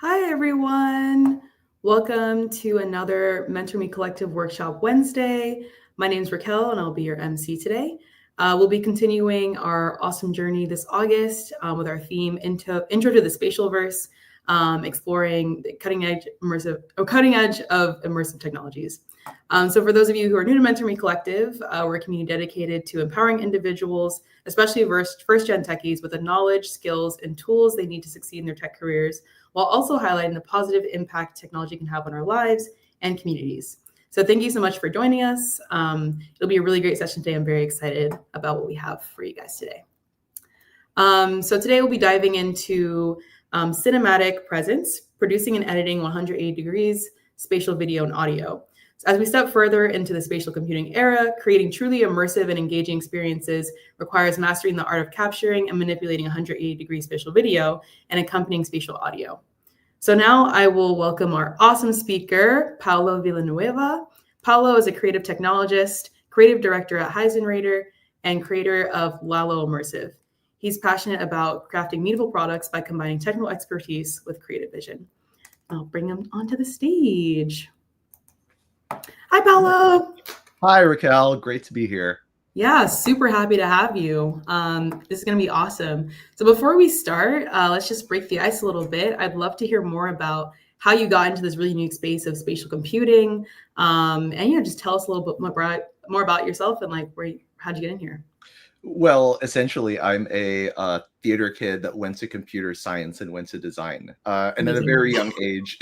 Hi, everyone. Welcome to another Mentor Me Collective Workshop Wednesday. My name is Raquel, and I'll be your MC today. We'll be continuing our awesome journey this August with our theme Intro to the Spatial-verse, exploring the cutting edge of immersive technologies. So for those of you who are new to Mentor Me Collective, we're a community dedicated to empowering individuals, especially first-gen techies, with the knowledge, skills, and tools they need to succeed in their tech careers, while also highlighting the positive impact technology can have on our lives and communities. So thank you so much for joining us. It'll be a really great session today. I'm very excited about what we have for you guys today. So today we'll be diving into cinematic presence, producing and editing 180 degrees, spatial video and audio. So as we step further into the spatial computing era, creating truly immersive and engaging experiences requires mastering the art of capturing and manipulating 180-degree spatial video and accompanying spatial audio. So now I will welcome our awesome speaker, Paolo Villanueva. Paolo is a creative technologist, creative director at Heisenrader, and creator of LALΟ Immersive. He's passionate about crafting meaningful products by combining technical expertise with creative vision. I'll bring him onto the stage. Hi, Paolo. Hi, Raquel. Great to be here. Yeah, super happy to have you. This is going to be awesome. So before we start, let's just break the ice a little bit. I'd love to hear more about how you got into this really unique space of spatial computing. And just tell us a little bit more about yourself and how'd you get in here? Well, essentially, I'm a theater kid that went to computer science and went to design. And at a very young age,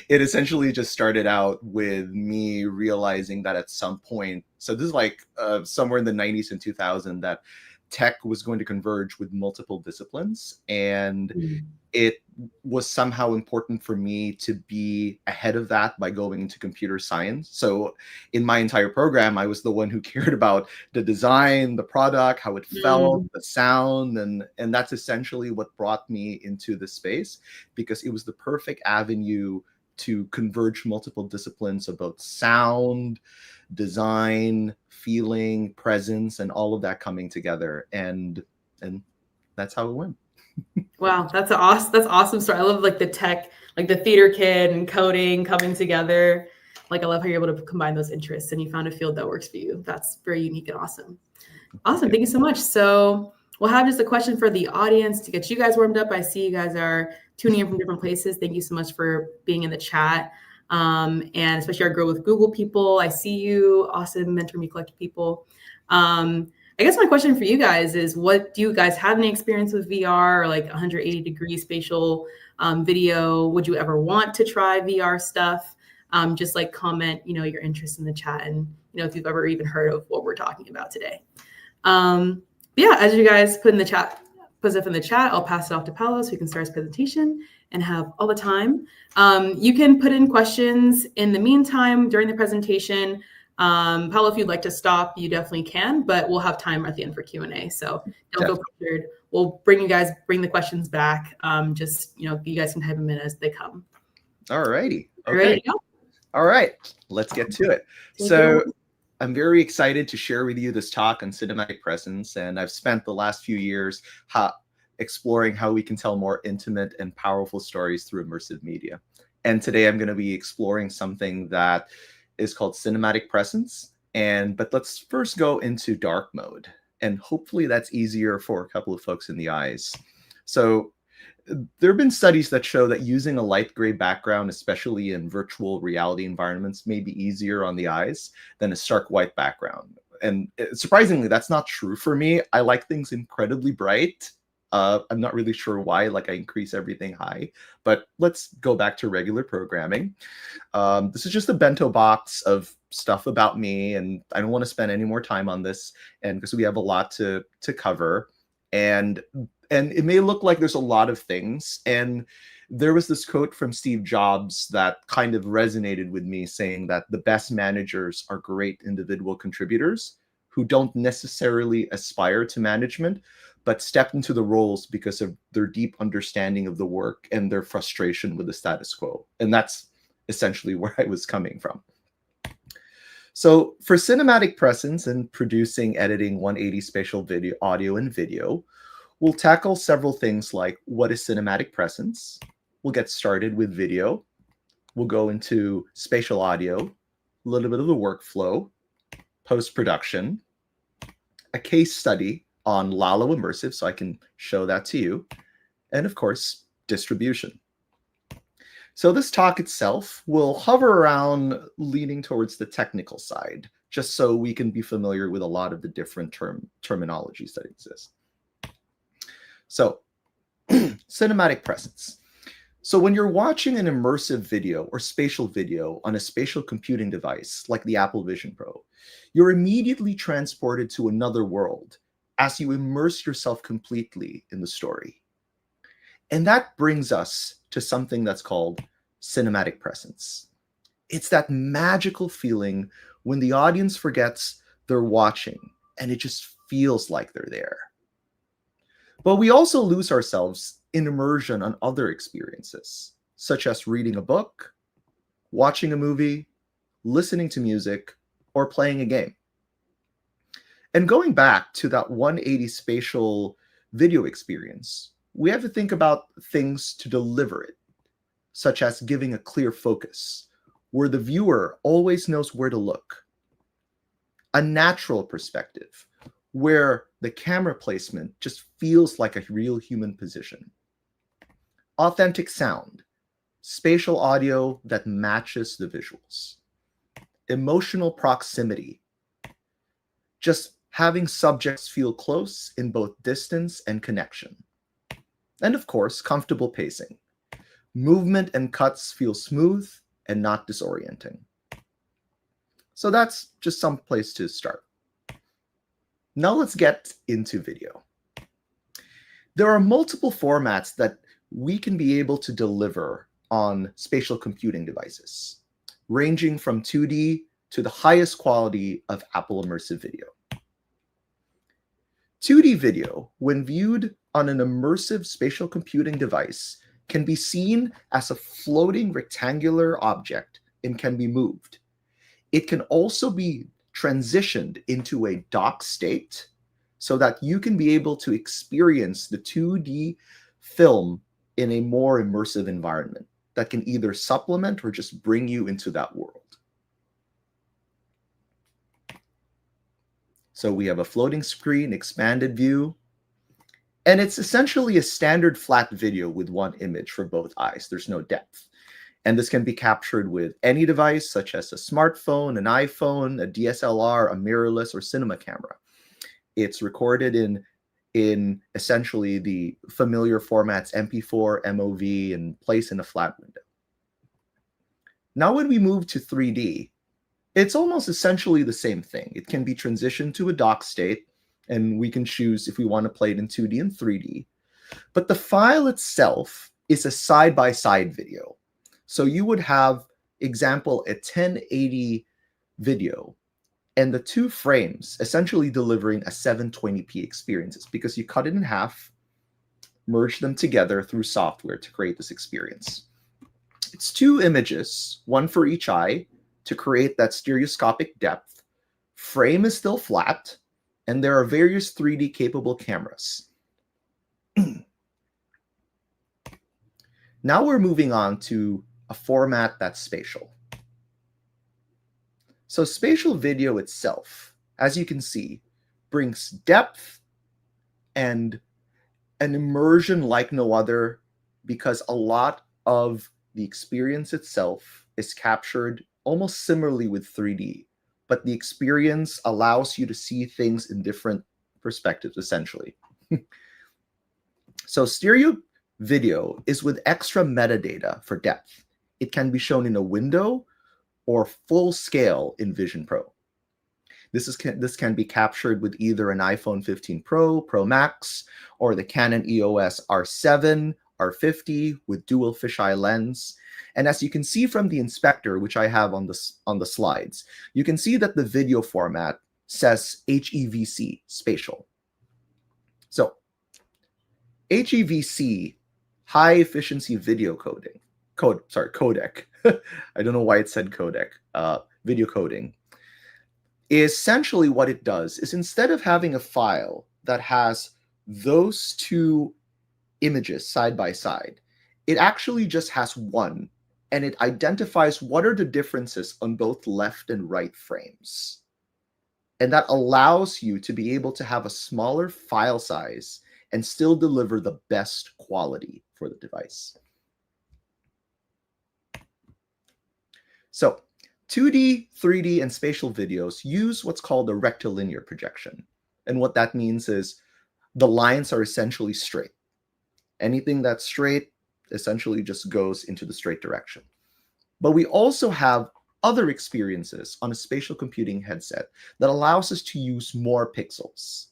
it essentially just started out with me realizing that at some point, so this is like somewhere in the 90s and 2000, that tech was going to converge with multiple disciplines. And it was somehow important for me to be ahead of that by going into computer science. So in my entire program, I was the one who cared about the design, the product, how it felt, the sound, and that's essentially what brought me into the space, because it was the perfect avenue to converge multiple disciplines about sound, design, feeling, presence, and all of that coming together. And that's how it went. Wow, that's awesome story. I love the tech, the theater kid and coding coming together. I love how you're able to combine those interests and you found a field that works for you. That's very unique and awesome. Awesome. Thank you so much. So we'll have just a question for the audience to get you guys warmed up. I see you guys are tuning in from different places. Thank you so much for being in the chat. And especially our Grow with Google people. I see you. Awesome. Mentor Me Collective people. I guess my question for you guys is, do you guys have any experience with VR or 180-degree spatial video? Would you ever want to try VR stuff? Just comment, your interest in the chat and, if you've ever even heard of what we're talking about today. Yeah, as you guys put stuff in the chat, I'll pass it off to Paolo so he can start his presentation and have all the time. You can put in questions in the meantime during the presentation. Paolo, if you'd like to stop, you definitely can, but we'll have time at the end for Q&A. So don't feel pressured. We'll bring the questions back. You guys can type them in as they come. All righty. Okay. Ready to go? All right, let's get to it. So I'm very excited to share with you this talk on cinematic presence. And I've spent the last few years exploring how we can tell more intimate and powerful stories through immersive media. And today I'm going to be exploring something that is called cinematic presence. But let's first go into dark mode. And hopefully that's easier for a couple of folks in the eyes. So there have been studies that show that using a light gray background, especially in virtual reality environments, may be easier on the eyes than a stark white background. And surprisingly, that's not true for me. I like things incredibly bright. I'm not really sure why, I increase everything high, but let's go back to regular programming. This is just a bento box of stuff about me, and I don't want to spend any more time on this, and because we have a lot to cover. And it may look like there's a lot of things. And there was this quote from Steve Jobs that kind of resonated with me, saying that the best managers are great individual contributors who don't necessarily aspire to management, but step into the roles because of their deep understanding of the work and their frustration with the status quo. And that's essentially where I was coming from. So for cinematic presence and producing, editing 180 spatial video, audio and video, we'll tackle several things like what is cinematic presence, we'll get started with video. We'll go into spatial audio, a little bit of the workflow, post-production, a case study on LALΟ Immersive, so I can show that to you, and of course, distribution. So this talk itself will hover around leaning towards the technical side, just so we can be familiar with a lot of the different terminologies that exist. So, cinematic presence. So when you're watching an immersive video or spatial video on a spatial computing device like the Apple Vision Pro, you're immediately transported to another world as you immerse yourself completely in the story. And that brings us to something that's called cinematic presence. It's that magical feeling when the audience forgets they're watching and it just feels like they're there. But we also lose ourselves in immersion on other experiences, such as reading a book, watching a movie, listening to music, or playing a game. And going back to that 180 spatial video experience, we have to think about things to deliver it, such as giving a clear focus, where the viewer always knows where to look. A natural perspective, where the camera placement just feels like a real human position. Authentic sound, spatial audio that matches the visuals. Emotional proximity, just having subjects feel close in both distance and connection. And of course, comfortable pacing. Movement and cuts feel smooth and not disorienting. So that's just some place to start. Now let's get into video. There are multiple formats that we can be able to deliver on spatial computing devices, ranging from 2D to the highest quality of Apple Immersive Video. 2D video, when viewed on an immersive spatial computing device, can be seen as a floating rectangular object and can be moved. It can also be transitioned into a dock state so that you can be able to experience the 2D film in a more immersive environment that can either supplement or just bring you into that world. So we have a floating screen, expanded view, and it's essentially a standard flat video with one image for both eyes. There's no depth. And this can be captured with any device, such as a smartphone, an iPhone, a DSLR, a mirrorless, or cinema camera. It's recorded in essentially the familiar formats MP4, MOV, and placed in a flat window. Now when we move to 3D, it's almost essentially the same thing. It can be transitioned to a dock state, and we can choose if we want to play it in 2D and 3D. But the file itself is a side-by-side video. So you would have, example, a 1080 video, and the two frames essentially delivering a 720p experience because you cut it in half, merge them together through software to create this experience. It's two images, one for each eye, to create that stereoscopic depth. Frame is still flat, and there are various 3D capable cameras. Now we're moving on to a format that's spatial. So spatial video itself, as you can see, brings depth and an immersion like no other, because a lot of the experience itself is captured almost similarly with 3D, but the experience allows you to see things in different perspectives, essentially. So stereo video is with extra metadata for depth. It can be shown in a window or full scale in Vision Pro. This can be captured with either an iPhone 15 Pro, Pro Max, or the Canon EOS R7, R50 with dual fisheye lens. And as you can see from the inspector, which I have on the slides, you can see that the video format says HEVC, spatial. So HEVC, high efficiency video codec. I don't know why it said codec. Video coding. Essentially what it does is, instead of having a file that has those two images side by side, it actually just has one, and it identifies what are the differences on both left and right frames. And that allows you to be able to have a smaller file size and still deliver the best quality for the device. So 2D, 3D, and spatial videos use what's called a rectilinear projection. And what that means is the lines are essentially straight. Anything that's straight essentially just goes into the straight direction. But we also have other experiences on a spatial computing headset that allows us to use more pixels.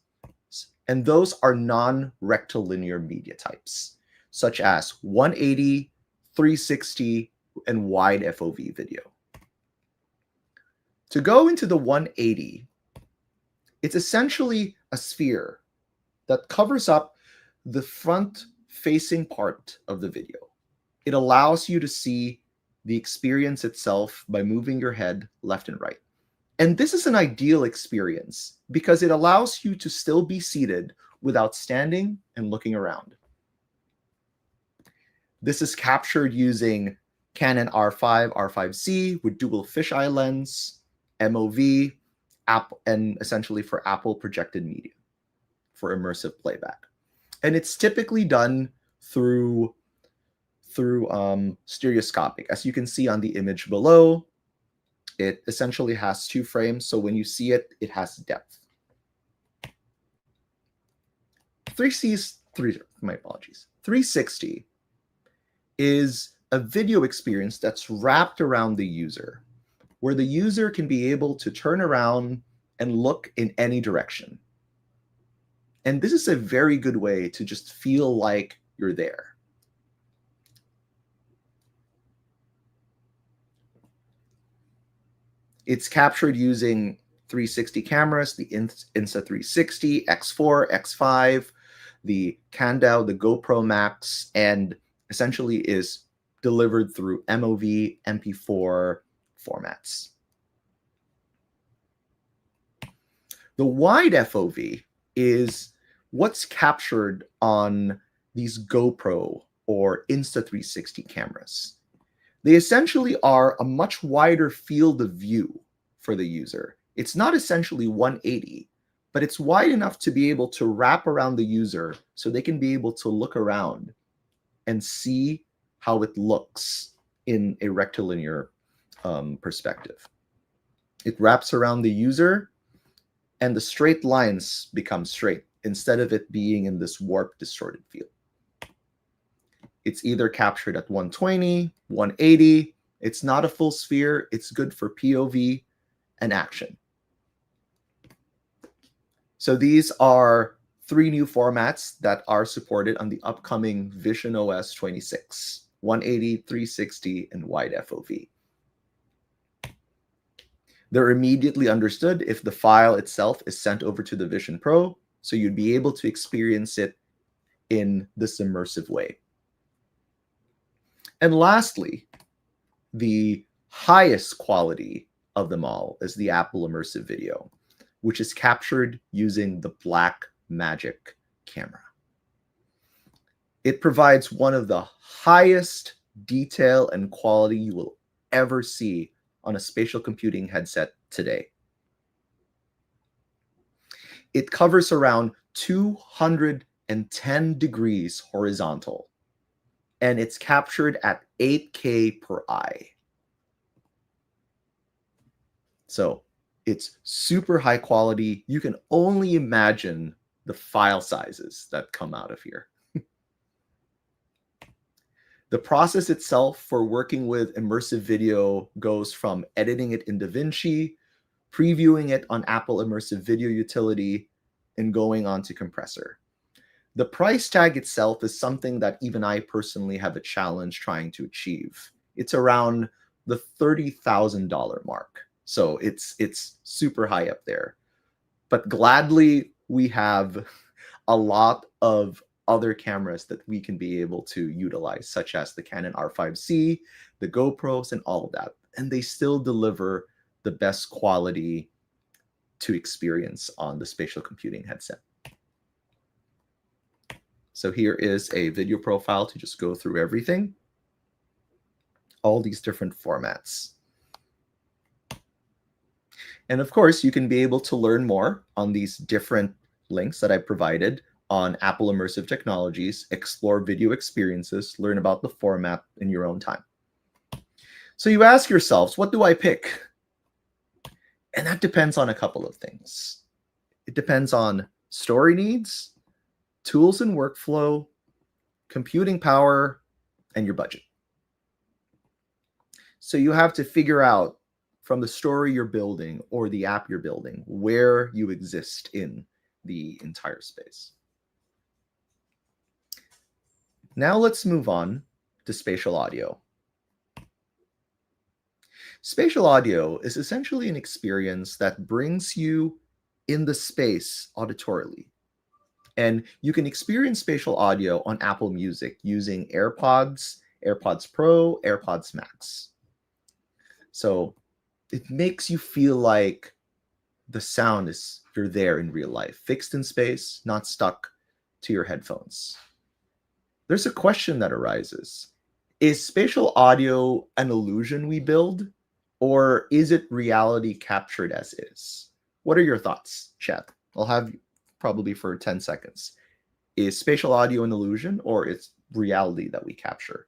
And those are non-rectilinear media types, such as 180, 360, and wide FOV video. To go into the 180, it's essentially a sphere that covers up the front-facing part of the video. It allows you to see the experience itself by moving your head left and right. And this is an ideal experience because it allows you to still be seated without standing and looking around. This is captured using Canon R5, R5C with dual fisheye lens, MOV, and essentially for Apple projected media for immersive playback. And it's typically done through stereoscopic. As you can see on the image below, it essentially has 2 frames. So when you see it, it has depth. 360 is a video experience that's wrapped around the user, where the user can be able to turn around and look in any direction. And this is a very good way to just feel like you're there. It's captured using 360 cameras, the Insta360, X4, X5, the Kandao, the GoPro Max, and essentially is delivered through MOV, MP4 formats. The wide FOV is what's captured on these GoPro or Insta360 cameras. They essentially are a much wider field of view for the user. It's not essentially 180, but it's wide enough to be able to wrap around the user so they can be able to look around and see how it looks in a rectilinear perspective. It wraps around the user and the straight lines become straight instead of it being in this warped, distorted field. It's either captured at 120, 180. It's not a full sphere. It's good for POV and action. So these are 3 new formats that are supported on the upcoming Vision OS 26, 180, 360, and wide FOV. They're immediately understood if the file itself is sent over to the Vision Pro, so you'd be able to experience it in this immersive way. And lastly, the highest quality of them all is the Apple Immersive Video, which is captured using the Blackmagic camera. It provides one of the highest detail and quality you will ever see on a spatial computing headset today. It covers around 210 degrees horizontal, and it's captured at 8K per eye. So it's super high quality. You can only imagine the file sizes that come out of here. The process itself for working with immersive video goes from editing it in DaVinci, previewing it on Apple Immersive Video Utility, and going on to compressor. The price tag itself is something that even I personally have a challenge trying to achieve. It's around the $30,000 mark. So it's super high up there. But gladly, we have a lot of other cameras that we can be able to utilize, such as the Canon R5C, the GoPros, and all of that. And they still deliver the best quality to experience on the spatial computing headset. So here is a video profile to just go through everything. All these different formats. And of course, you can be able to learn more on these different links that I provided on Apple Immersive Technologies, explore video experiences, learn about the format in your own time. So you ask yourselves, what do I pick? And that depends on a couple of things. It depends on story needs, tools and workflow, computing power, and your budget. So you have to figure out from the story you're building or the app you're building where you exist in the entire space. Now let's move on to spatial audio. Spatial audio is essentially an experience that brings you in the space auditorily. And you can experience spatial audio on Apple Music using AirPods, AirPods Pro, AirPods Max. So it makes you feel like the sound is, you're there in real life, fixed in space, not stuck to your headphones. There's a question that arises. Is spatial audio an illusion we build, or is it reality captured as is? What are your thoughts, chat? I'll have you probably for 10 seconds. Is spatial audio an illusion, or it's reality that we capture?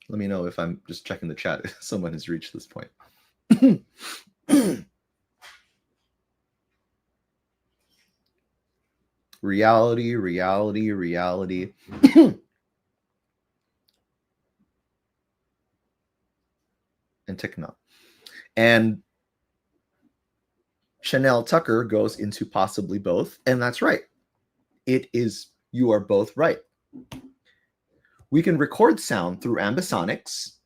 Let me know if I'm just checking the chat if someone has reached this point. Reality, reality, reality. And techno. And Chanel Tucker goes into possibly both, and that's right. It is, you are both right. We can record sound through ambisonics,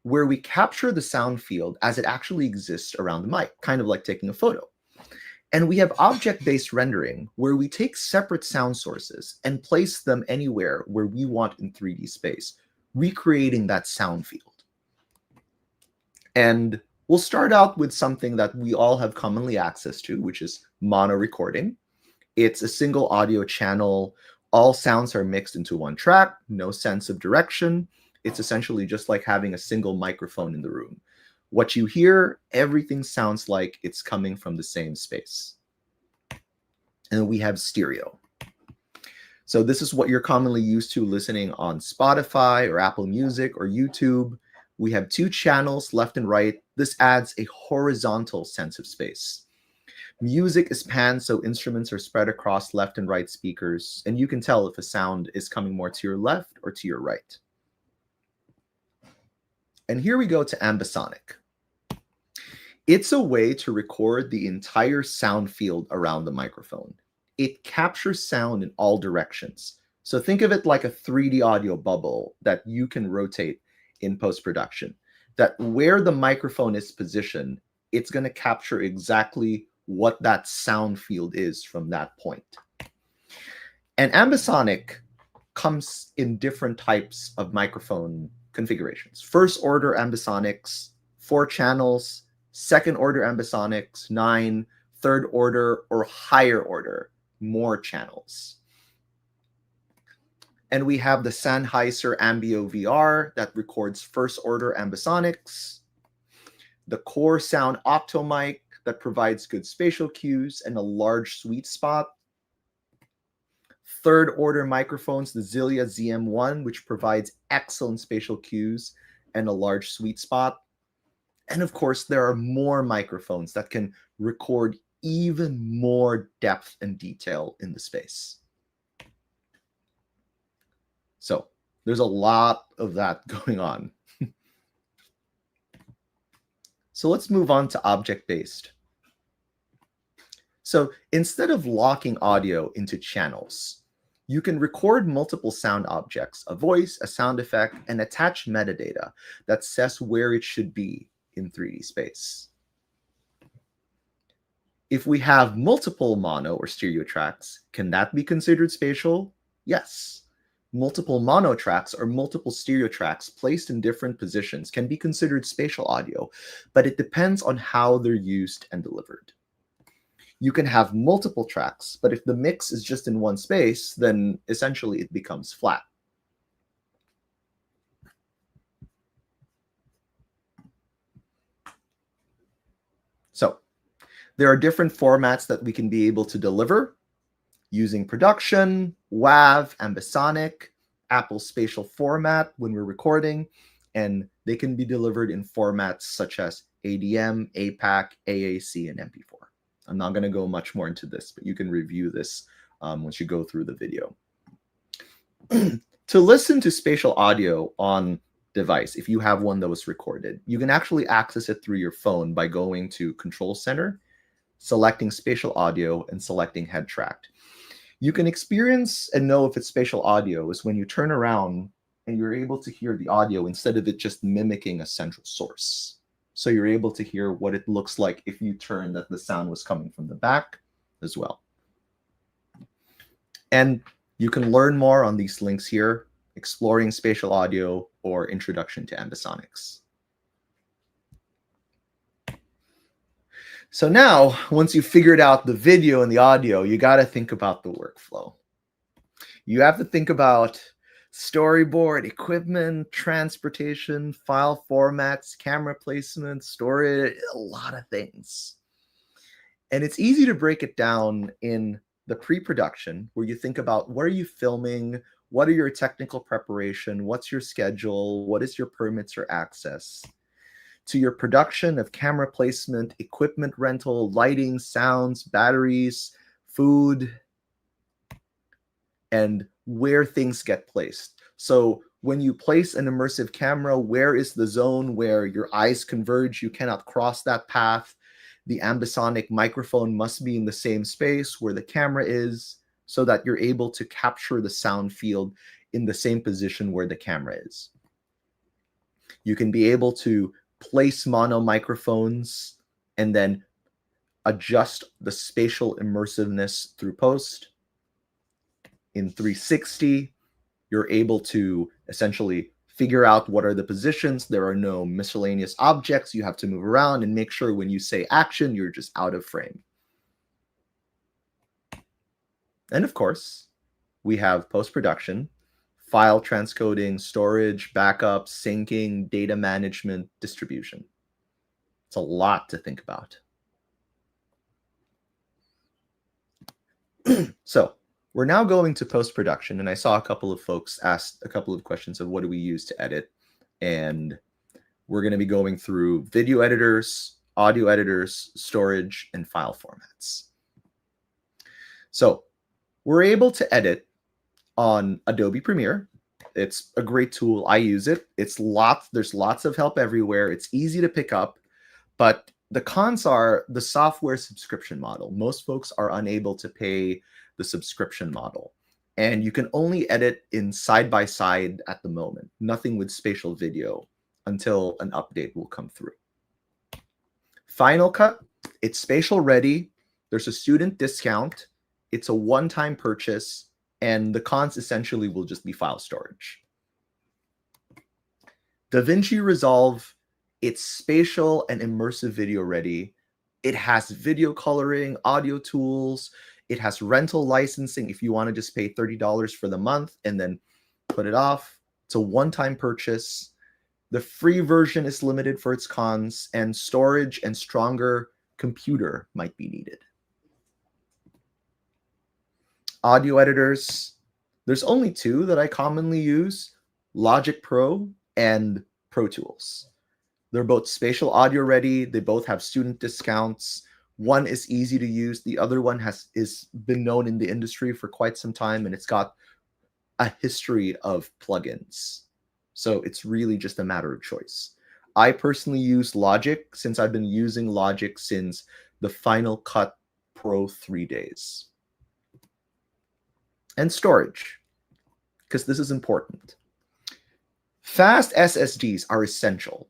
where we capture the sound field as it actually exists around the mic, kind of like taking a photo. And we have object-based rendering, where we take separate sound sources and place them anywhere where we want in 3D space, recreating that sound field. And we'll start out with something that we all have commonly access to, which is mono recording. It's a single audio channel. All sounds are mixed into one track, no sense of direction. It's essentially just like having a single microphone in the room. What you hear, everything sounds like it's coming from the same space. And then we have stereo. So this is what you're commonly used to listening on Spotify or Apple Music or YouTube. We have two channels, left and right. This adds a horizontal sense of space. Music is panned, so instruments are spread across left and right speakers, and you can tell if a sound is coming more to your left or to your right. And here we go to ambisonic. It's a way to record the entire sound field around the microphone. It captures sound in all directions. So think of it like a 3D audio bubble that you can rotate in post-production, that where the microphone is positioned, it's going to capture exactly what that sound field is from that point. And ambisonic comes in different types of microphone configurations. First order ambisonics, 4 channels, second order ambisonics, 9, third order or higher order, more channels. And we have the Sennheiser Ambio VR that records first order ambisonics, the Core Sound Optomic that provides good spatial cues and a large sweet spot. Third order microphones, the Zilia ZM1, which provides excellent spatial cues and a large sweet spot. And of course, there are more microphones that can record even more depth and detail in the space. So there's a lot of that going on. So let's move on to object-based. So instead of locking audio into channels, you can record multiple sound objects, a voice, a sound effect, and attach metadata that says where it should be in 3D space. If we have multiple mono or stereo tracks, can that be considered spatial? Yes. Multiple mono tracks or multiple stereo tracks placed in different positions can be considered spatial audio, but it depends on how they're used and delivered. You can have multiple tracks, but if the mix is just in one space, then essentially it becomes flat. So there are different formats that we can be able to deliver using production, WAV, ambisonic, Apple spatial format when we're recording, and they can be delivered in formats such as ADM, APAC, AAC, and MP4. I'm not going to go much more into this, but you can review this once you go through the video. To listen to spatial audio on device, if you have one that was recorded, you can actually access it through your phone by going to Control Center, selecting spatial audio, and selecting head tracked. You can experience and know if it's spatial audio is when you turn around and you're able to hear the audio instead of it just mimicking a central source. So you're able to hear what it looks like if you turn that the sound was coming from the back as well. And you can learn more on these links here, Exploring Spatial Audio or Introduction to Ambisonics. So now, once you've figured out the video and the audio, you got to think about the workflow. You have to think about storyboard, equipment, transportation, file formats, camera placement, storage, a lot of things. And it's easy to break it down in the pre-production, where you think about what are you filming, what are your technical preparation, what's your schedule, what is your permits or access, to your production of camera placement, equipment rental, lighting, sounds, batteries, food, and where things get placed. So when you place an immersive camera, where is the zone where your eyes converge? You cannot cross that path. The ambisonic microphone must be in the same space where the camera is so that you're able to capture the sound field in the same position where the camera is. You can be able to place mono microphones and then adjust the spatial immersiveness through post. In 360, you're able to essentially figure out what are the positions. There are no miscellaneous objects you have to move around, and make sure when you say action, you're just out of frame. And of course, we have post-production, file transcoding, storage, backup, syncing, data management, distribution. It's a lot to think about. So we're now going to post-production, and I saw a couple of folks ask a couple of questions of what do we use to edit, and we're going to be going through video editors, audio editors, storage, and file formats. So we're able to edit on Adobe Premiere. It's a great tool. I use it. There's lots of help everywhere. It's easy to pick up, but the cons are the software subscription model. Most folks are unable to pay the subscription model, and you can only edit in side-by-side at the moment, nothing with spatial video until an update will come through. Final Cut, it's spatial ready. There's a student discount. It's a one-time purchase, and the cons essentially will just be file storage. DaVinci Resolve, it's spatial and immersive video ready. It has video coloring, audio tools. It has rental licensing if you want to just pay $30 for the month and then put it off. It's a one-time purchase. The free version is limited for its cons, and storage and stronger computer might be needed. Audio editors, there's only two that I commonly use, Logic Pro and Pro Tools. They're both spatial audio ready. They both have student discounts. One is easy to use. The other one is been known in the industry for quite some time, and it's got a history of plugins. So it's really just a matter of choice. I personally use Logic since I've been using Logic since the Final Cut Pro 3 days. And storage, because this is important. Fast SSDs are essential.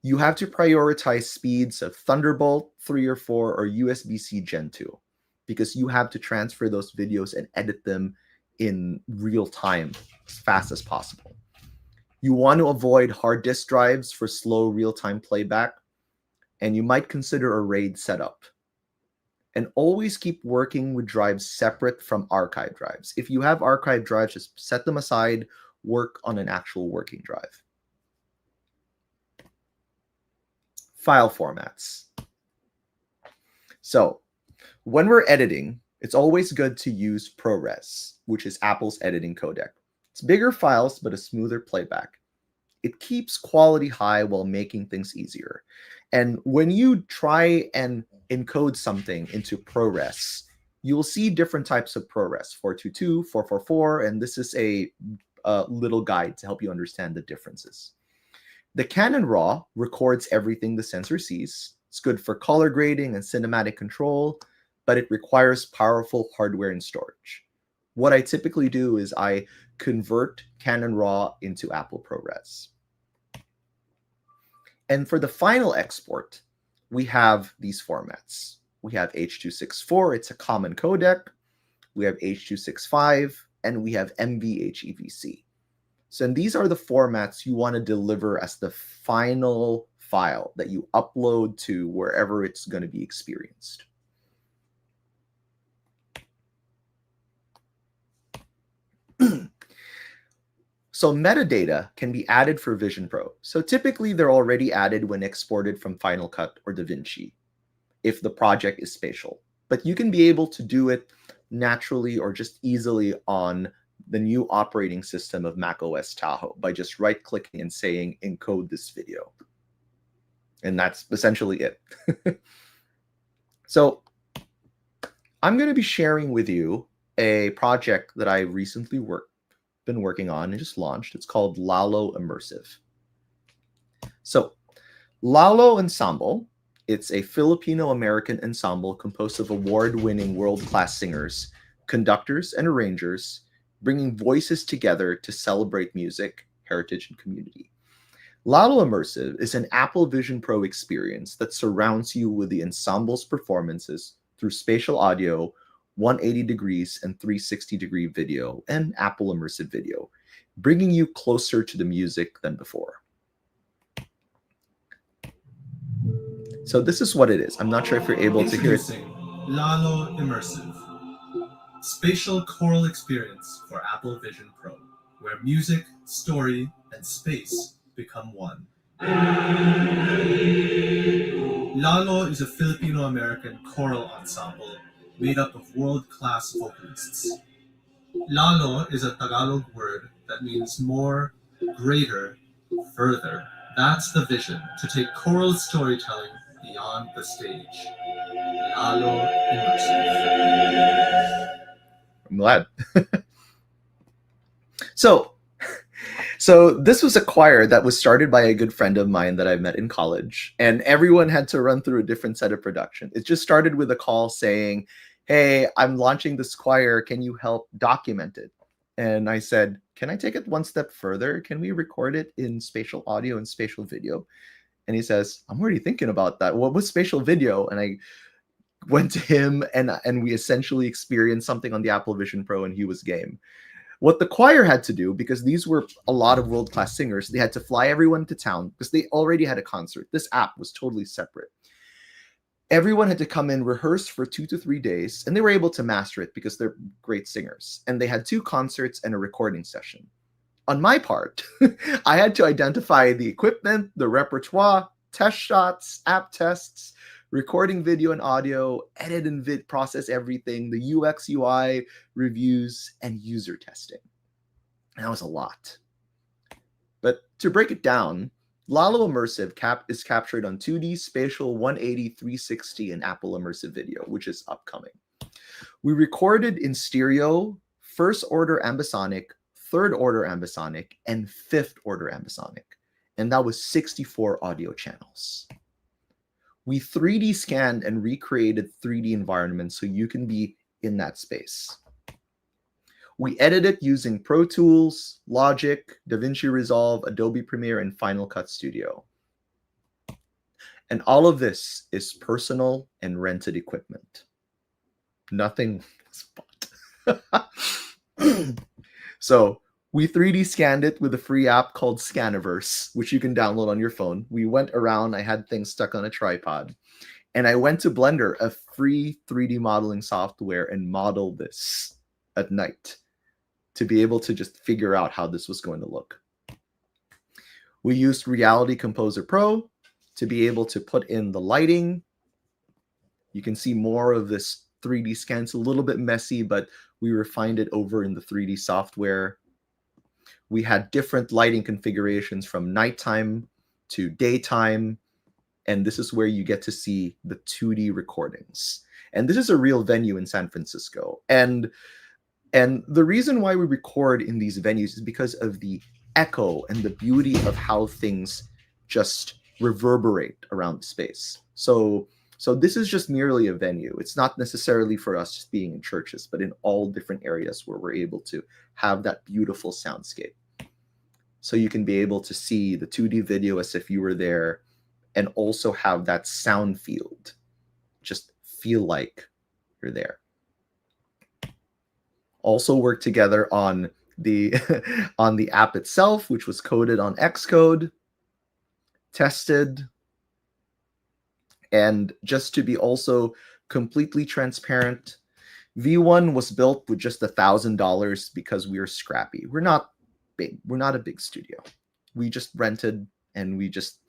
You have to prioritize speeds of Thunderbolt 3 or 4 or USB-C Gen 2, because you have to transfer those videos and edit them in real time as fast as possible. You want to avoid hard disk drives for slow real-time playback, and you might consider a RAID setup. And always keep working with drives separate from archive drives. If you have archive drives, just set them aside, work on an actual working drive. File formats. So when we're editing, it's always good to use ProRes, which is Apple's editing codec. It's bigger files, but a smoother playback. It keeps quality high while making things easier. And when you try and encode something into ProRes, you will see different types of ProRes, 422, 444, and this is a little guide to help you understand the differences. The Canon RAW records everything the sensor sees. It's good for color grading and cinematic control, but it requires powerful hardware and storage. What I typically do is I convert Canon RAW into Apple ProRes. And for the final export, we have these formats. We have H.264, it's a common codec. We have H.265, and we have MVHEVC. So and these are the formats you want to deliver as the final file that you upload to wherever it's going to be experienced. So metadata can be added for Vision Pro. So typically they're already added when exported from Final Cut or DaVinci if the project is spatial. But you can be able to do it naturally or just easily on the new operating system of macOS Tahoe by just right-clicking and saying encode this video. And that's essentially it. So I'm going to be sharing with you a project that I recently been working on and just launched. It's called LALΟ Immersive. So LALΟ Ensemble, it's a Filipino-American ensemble composed of award-winning world-class singers, conductors, and arrangers, bringing voices together to celebrate music, heritage, and community. LALΟ Immersive is an Apple Vision Pro experience that surrounds you with the ensemble's performances through spatial audio, 180 degrees and 360-degree video, and Apple Immersive Video, bringing you closer to the music than before. So this is what it is. I'm not sure if you're able to hear it. LALΟ Immersive, spatial choral experience for Apple Vision Pro, where music, story, and space become one. LALΟ is a Filipino-American choral ensemble made up of world-class vocalists. LALO is a Tagalog word that means more, greater, further. That's the vision, to take choral storytelling beyond the stage. LALΟ Immersive. I'm glad. So this was a choir that was started by a good friend of mine that I met in college, and everyone had to run through a different set of production. It just started with a call saying, hey, I'm launching this choir. Can you help document it? And I said, can I take it one step further? Can we record it in spatial audio and spatial video? And he says, I'm already thinking about that. What was spatial video? And I went to him and we essentially experienced something on the Apple Vision Pro, and he was game. What the choir had to do, because these were a lot of world-class singers, they had to fly everyone to town because they already had a concert. This app was totally separate. Everyone had to come in, rehearse for 2 to 3 days, and they were able to master it because they're great singers. And they had 2 concerts and a recording session. On my part, I had to identify the equipment, the repertoire, test shots, app tests, recording video and audio, edit and process everything, the UX, UI, reviews, and user testing. And that was a lot. But to break it down, LALO Immersive is captured on 2D, spatial, 180, 360, and Apple Immersive Video, which is upcoming. We recorded in stereo, first order ambisonic, third order ambisonic, and fifth order ambisonic. And that was 64 audio channels. We 3D scanned and recreated 3D environments so you can be in that space. We edited using Pro Tools, Logic, DaVinci Resolve, Adobe Premiere, and Final Cut Studio. And all of this is personal and rented equipment. Nothing was bought. So we 3D scanned it with a free app called Spatial-verse, which you can download on your phone. We went around, I had things stuck on a tripod, and I went to Blender, a free 3D modeling software, and modeled this at night to be able to just figure out how this was going to look. We used Reality Composer Pro to be able to put in the lighting. You can see more of this 3D scan. It's a little bit messy, but we refined it over in the 3D software. We had different lighting configurations from nighttime to daytime. And this is where you get to see the 2D recordings. And this is a real venue in San Francisco. And the reason why we record in these venues is because of the echo and the beauty of how things just reverberate around the space. So this is just merely a venue. It's not necessarily for us just being in churches, but in all different areas where we're able to have that beautiful soundscape. So you can be able to see the 2D video as if you were there, and also have that sound field just feel like you're there. Also work together on the on the app itself, which was coded on Xcode, tested, and just to be also completely transparent, V1 was built with just $1,000 because we are scrappy. We're not big. We're not a big studio. We just rented, and we just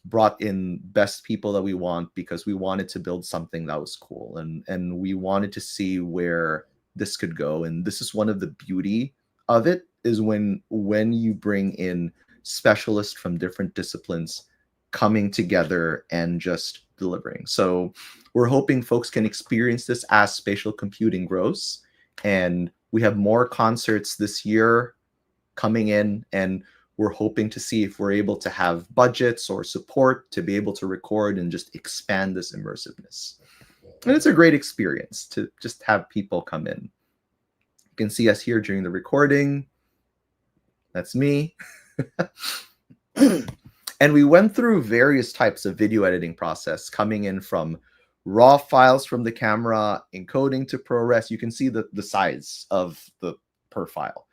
brought in best people that we want because we wanted to build something that was cool, and we wanted to see where this could go. And this is one of the beauty of it, is when you bring in specialists from different disciplines coming together and just delivering. So we're hoping folks can experience this as spatial computing grows, and we have more concerts this year coming in, and we're hoping to see if we're able to have budgets or support to be able to record and just expand this immersiveness. And it's a great experience to just have people come in. You can see us here during the recording. That's me. And we went through various types of video editing process, coming in from raw files from the camera, encoding to ProRes. You can see the size of the per file.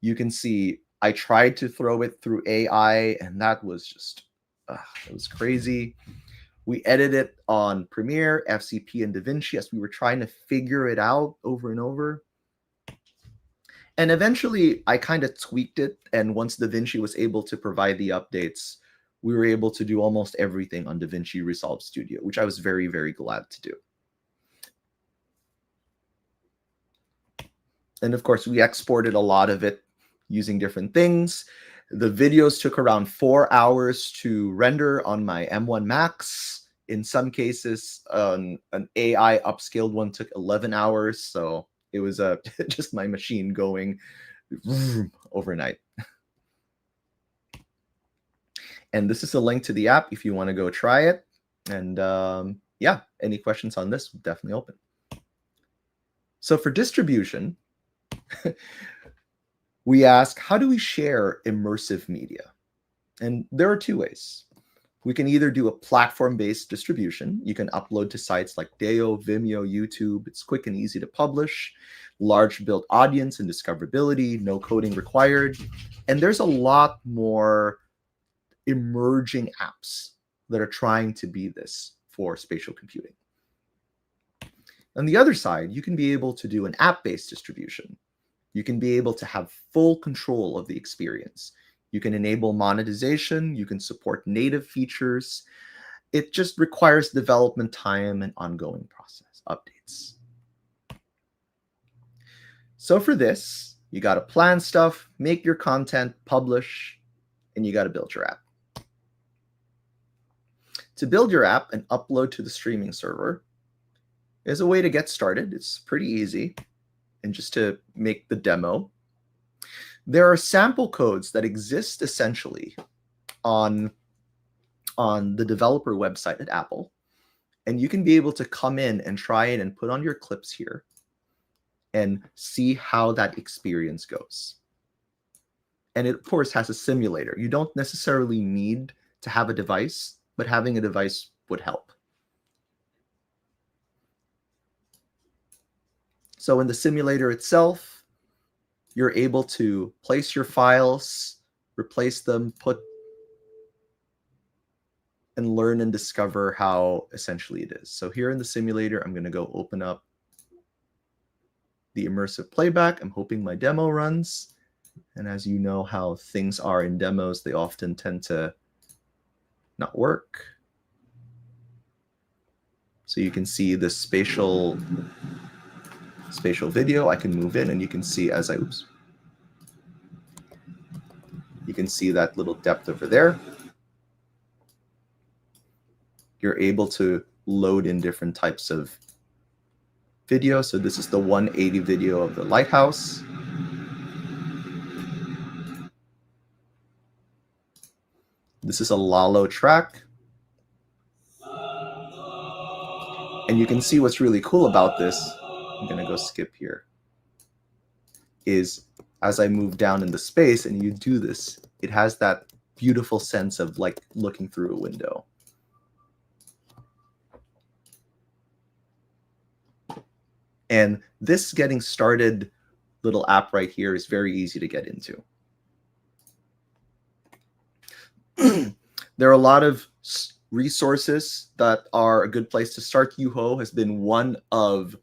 You can see I tried to throw it through AI, and that was just, it was crazy. We edited it on Premiere, FCP, and DaVinci as we were trying to figure it out over and over. And eventually, I kind of tweaked it, and once DaVinci was able to provide the updates, we were able to do almost everything on DaVinci Resolve Studio, which I was very, very glad to do. And of course, we exported a lot of it using different things. The videos took around 4 hours to render on my M1 Max. In some cases, an AI upscaled one took 11 hours. So it was just my machine going overnight. And this is a link to the app if you want to go try it. And yeah, any questions on this, definitely open. So for distribution, we ask, how do we share immersive media? And there are two ways. We can either do a platform-based distribution. You can upload to sites like Deo, Vimeo, YouTube. It's quick and easy to publish, large build audience and discoverability, no coding required. And there's a lot more emerging apps that are trying to be this for spatial computing. On the other side, you can be able to do an app-based distribution. You can be able to have full control of the experience. You can enable monetization. You can support native features. It just requires development time and ongoing process updates. So for this, you got to plan stuff, make your content, publish, and you got to build your app. To build your app and upload to the streaming server is a way to get started. It's pretty easy. And just to make the demo, there are sample codes that exist essentially on the developer website at Apple. And you can be able to come in and try it and put on your clips here and see how that experience goes. And it, of course, has a simulator. You don't necessarily need to have a device, but having a device would help. So in the simulator itself, you're able to place your files, replace them, and learn and discover how essentially it is. So here in the simulator, I'm going to go open up the immersive playback. I'm hoping my demo runs. And as you know how things are in demos, they often tend to not work. So you can see the spatial video. I can move in and you can see as you can see that little depth over there. You're able to load in different types of video. So this is the 180 video of the lighthouse. This is a LALO track. And you can see what's really cool about this. I'm going to go skip here. Is as I move down in the space and you do this, it has that beautiful sense of like looking through a window. And this getting started little app right here is very easy to get into. There are a lot of resources that are a good place to start. Yuho has been one of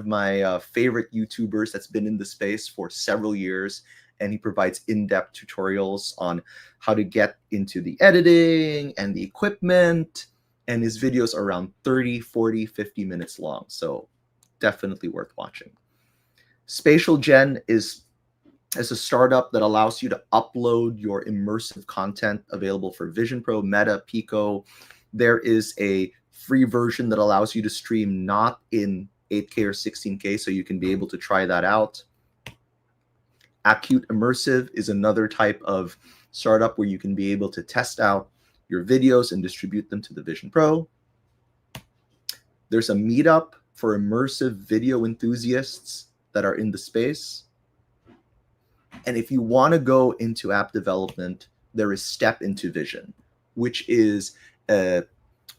my favorite YouTubers that's been in the space for several years, and he provides in-depth tutorials on how to get into the editing and the equipment, and his videos are around 30, 40, 50 minutes long, so definitely worth watching. Spatial-Gen is a startup that allows you to upload your immersive content available for Vision Pro, Meta, Pico. There is a free version that allows you to stream not in 8K or 16K, so you can be able to try that out. Acute Immersive is another type of startup where you can be able to test out your videos and distribute them to the Vision Pro. There's a meetup for immersive video enthusiasts that are in the space. And if you want to go into app development, there is Step Into Vision, which is a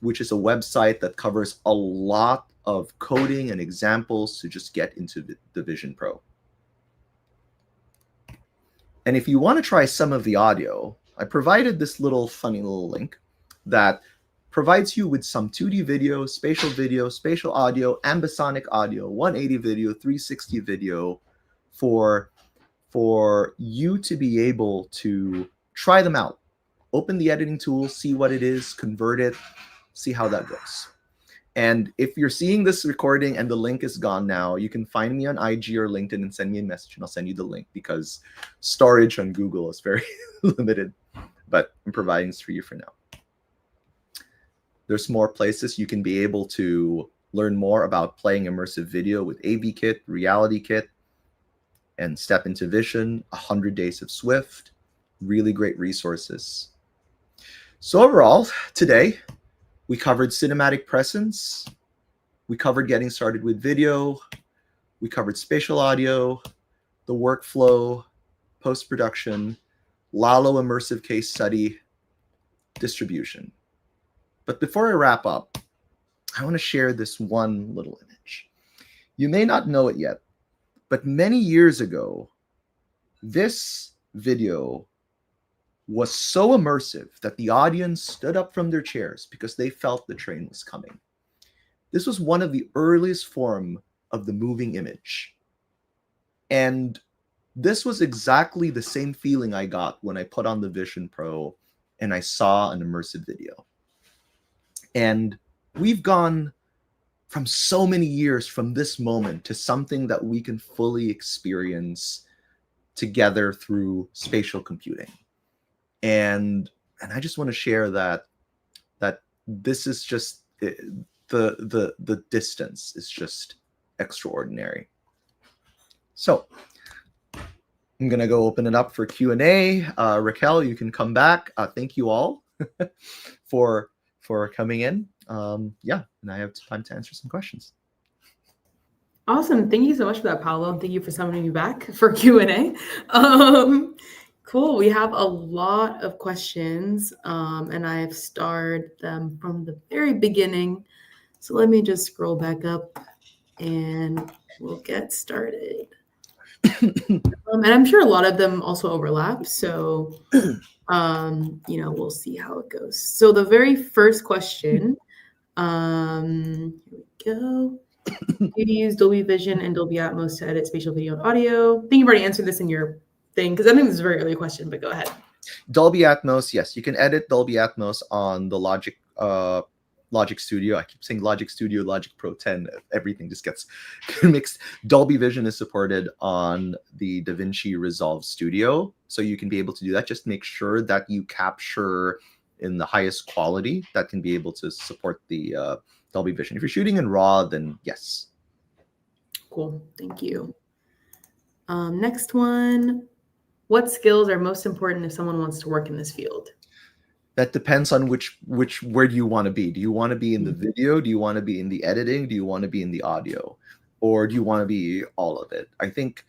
website that covers a lot of coding and examples to just get into the Vision Pro. And if you want to try some of the audio, I provided this funny little link that provides you with some 2D video, spatial audio, ambisonic audio, 180 video, 360 video for you to be able to try them out. Open the editing tool, see what it is, convert it, see how that goes. And if you're seeing this recording and the link is gone now, you can find me on IG or LinkedIn and send me a message and I'll send you the link, because storage on Google is very limited, but I'm providing this for you for now. There's more places you can be able to learn more about playing immersive video with AV-Kit, Reality Kit, and Step Into Vision, 100 Days of Swift, really great resources. So overall, today, we covered cinematic presence, we covered getting started with video, we covered spatial audio, the workflow, post-production, LALO immersive case study, distribution. But before I wrap up, I want to share this one little image. You may not know it yet, but many years ago, this video was so immersive that the audience stood up from their chairs because they felt the train was coming. This was one of the earliest form of the moving image. And this was exactly the same feeling I got when I put on the Vision Pro and I saw an immersive video. And we've gone from so many years from this moment to something that we can fully experience together through spatial computing. And I just want to share that this is just the distance is just extraordinary. So I'm gonna go open it up for Q&A. Raquel, you can come back. Thank you all for coming in. Yeah, and I have time to answer some questions. Awesome. Thank you so much for that, Paolo. And thank you for summoning me back for Q&A. Cool. We have a lot of questions, and I have starred them from the very beginning. So let me just scroll back up and we'll get started. And I'm sure a lot of them also overlap. So, we'll see how it goes. So the very first question, here we go. Do you use Dolby Vision and Dolby Atmos to edit spatial video and audio? I think you've already answered this in your thing, because I think this is a very early question, but go ahead. Dolby Atmos, yes, you can edit Dolby Atmos on the Logic Studio. I keep saying Logic Studio, Logic Pro 10. Everything just gets mixed. Dolby Vision is supported on the DaVinci Resolve Studio, so you can be able to do that. Just make sure that you capture in the highest quality that can be able to support the Dolby Vision. If you're shooting in RAW, then yes. Cool, thank you. Next one. What skills are most important if someone wants to work in this field? That depends on where do you want to be? Do you want to be in the video? Do you want to be in the editing? Do you want to be in the audio? Or do you want to be all of it? I think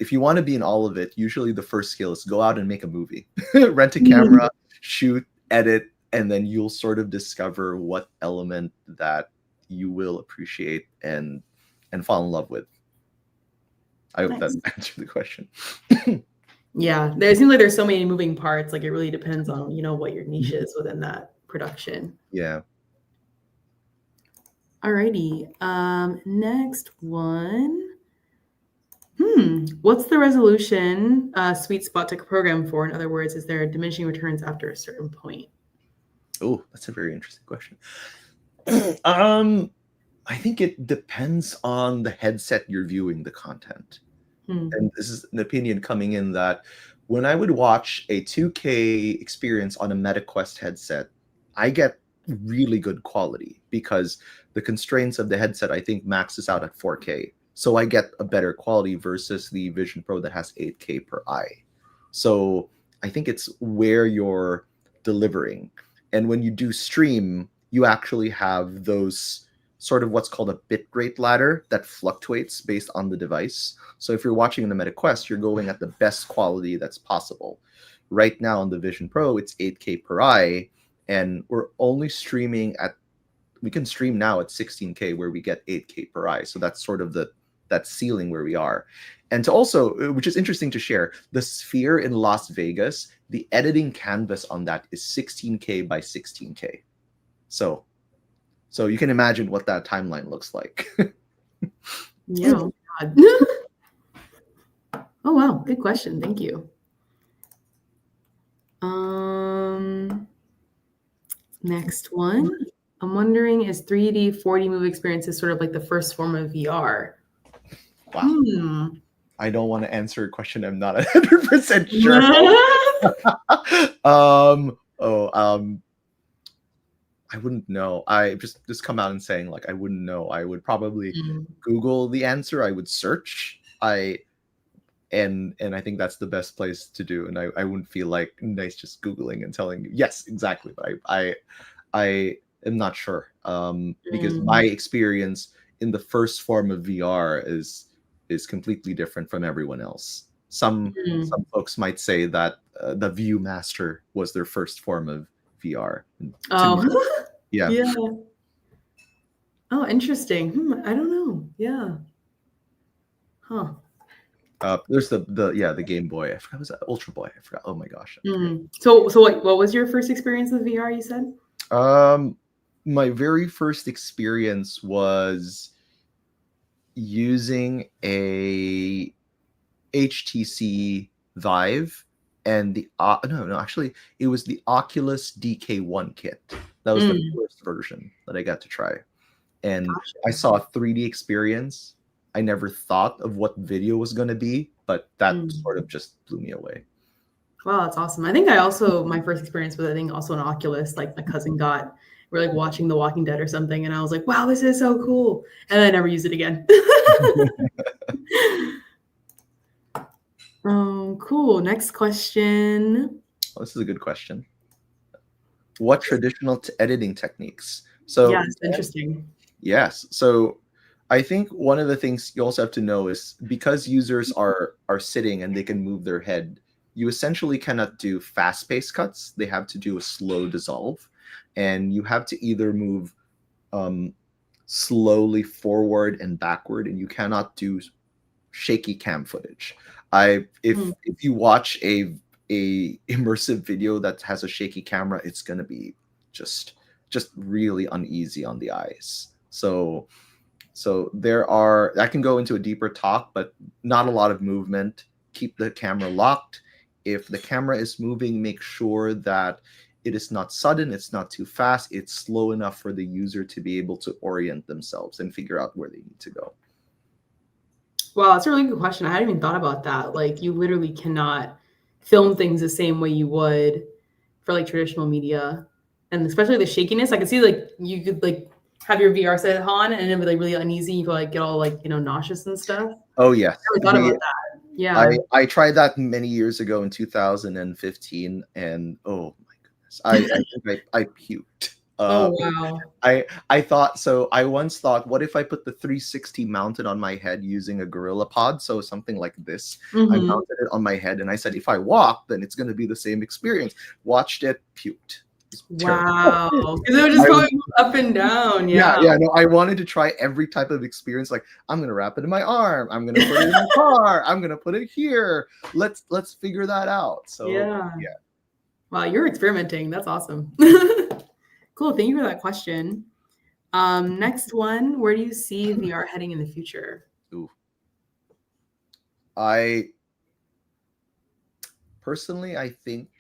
if you want to be in all of it, usually the first skill is go out and make a movie. Rent a camera, shoot, edit, and then you'll sort of discover what element that you will appreciate and fall in love with. I hope that answered the question. Yeah, there seems like there's so many moving parts. Like it really depends on what your niche is within that production. Yeah. Alrighty. Next one. What's the resolution sweet spot to program for? In other words, is there diminishing returns after a certain point? Oh, that's a very interesting question. I think it depends on the headset you're viewing the content. And this is an opinion coming in that when I would watch a 2K experience on a MetaQuest headset, I get really good quality because the constraints of the headset, I think, maxes out at 4K. So I get a better quality versus the Vision Pro that has 8K per eye. So I think it's where you're delivering. And when you do stream, you actually have those sort of what's called a bitrate ladder that fluctuates based on the device. So if you're watching in the MetaQuest, you're going at the best quality that's possible. Right now on the Vision Pro, it's 8K per eye, and we're only streaming we can stream now at 16K where we get 8K per eye. So that's sort of that ceiling where we are. And to also, which is interesting to share, the Sphere in Las Vegas, the editing canvas on that is 16K by 16K. So you can imagine what that timeline looks like. Yeah. Oh, God. Oh, wow. Good question. Thank you. Next one. I'm wondering, is 3D, 4D movie experiences sort of like the first form of VR? Wow. I don't want to answer a question I'm not 100% sure. I wouldn't know. I just come out and saying like I wouldn't know. I would probably Google the answer. I would search. And I think that's the best place to do. And I wouldn't feel like nice just Googling and telling you yes, exactly. But I am not sure because my experience in the first form of VR is completely different from everyone else. Some folks might say that the Viewmaster was their first form of VR. Yeah. Oh, interesting. I don't know. Yeah. Huh. There's the Game Boy. I forgot, was that Ultra Boy? I forgot. Oh my gosh. So what was your first experience with VR? You said. My very first experience was using a HTC Vive and the actually it was the Oculus DK1 kit. That was the first version that I got to try, and I saw a 3D experience. I never thought of what video was going to be, but that sort of just blew me away. Wow, that's awesome. I think my first experience with also an Oculus, like my cousin got. We're like watching The Walking Dead or something, and I was like, wow, this is so cool. And I never used it again. Cool. Next question. Oh, this is a good question. What traditional editing techniques? So yeah, it's interesting. Yes. So I think one of the things you also have to know is because users are sitting and they can move their head, you essentially cannot do fast-paced cuts. They have to do a slow dissolve. And you have to either move slowly forward and backward, and you cannot do shaky cam footage. If you watch a immersive video that has a shaky camera, it's gonna be just really uneasy on the eyes. So there are, I can go into a deeper talk, but not a lot of movement. Keep the camera locked. If the camera is moving, make sure that it is not sudden, it's not too fast, it's slow enough for the user to be able to orient themselves and figure out where they need to go. Wow, that's a really good question. I hadn't even thought about that. Like, you literally cannot film things the same way you would for like traditional media, and especially the shakiness. I could see like you could like have your VR set on and it'd be like really uneasy. You could like get all like, you know, nauseous and stuff. Oh yes, I never thought about that. Yeah, I tried that many years ago in 2015, and oh my goodness, I think I puked. Oh wow. I thought so. I once thought, what if I put the 360 mounted on my head using a gorilla pod? So something like this. I mounted it on my head, and I said, if I walk, then it's going to be the same experience. Watched it, puked. Wow, because it was just going up and down. Yeah. No, I wanted to try every type of experience. Like, I'm gonna wrap it in my arm. I'm gonna put it in the car. I'm gonna put it here. Let's figure that out. So yeah. Wow, you're experimenting. That's awesome. Cool. Thank you for that question. Next one. Where do you see VR heading in the future? Ooh. I personally, I think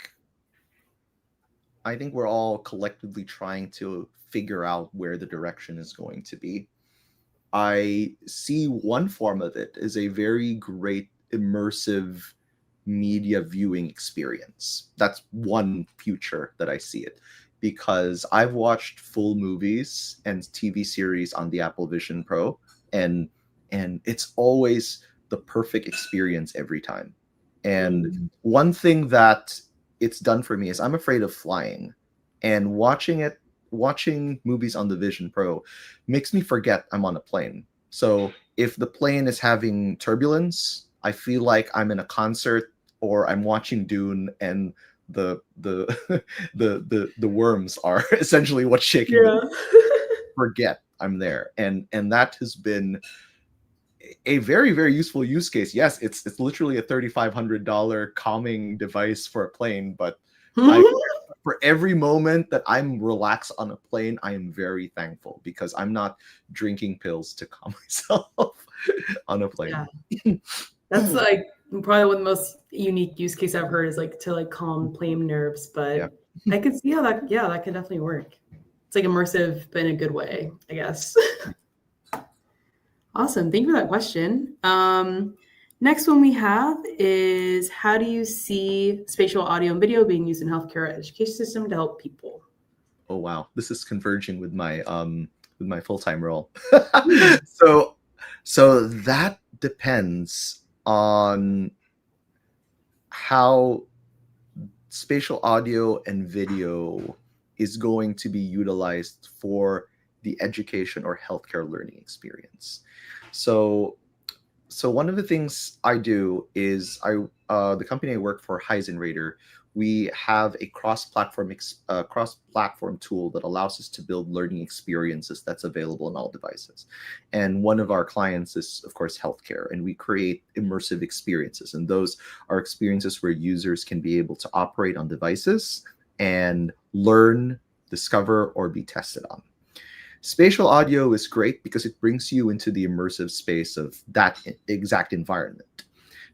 we're all collectively trying to figure out where the direction is going to be. I see one form of it as a very great immersive media viewing experience. That's one future that I see it, because I've watched full movies and TV series on the Apple Vision Pro, and it's always the perfect experience every time. And one thing that it's done for me is I'm afraid of flying, and watching movies on the Vision Pro makes me forget I'm on a plane. So if the plane is having turbulence, I feel like I'm in a concert or I'm watching Dune, and the worms are essentially what's shaking me. Forget I'm there. And that has been a very, very useful use case. Yes, it's literally a $3,500 calming device for a plane, but for every moment that I'm relaxed on a plane, I am very thankful, because I'm not drinking pills to calm myself on a plane. Yeah. That's like probably one of the most unique use case I've heard, is like to like calm plane nerves, but I could see how that could definitely work. It's like immersive, but in a good way, I guess. Awesome. Thank you for that question. Next one we have is, how do you see spatial audio and video being used in healthcare education system to help people? Oh, wow. This is converging with my full-time role. So that depends on how spatial audio and video is going to be utilized for the education or healthcare learning experience. So one of the things I do is the company I work for, Heisenrader, we have a cross-platform tool that allows us to build learning experiences that's available on all devices. And one of our clients is, of course, healthcare, and we create immersive experiences. And those are experiences where users can be able to operate on devices and learn, discover, or be tested on. Spatial audio is great because it brings you into the immersive space of that exact environment.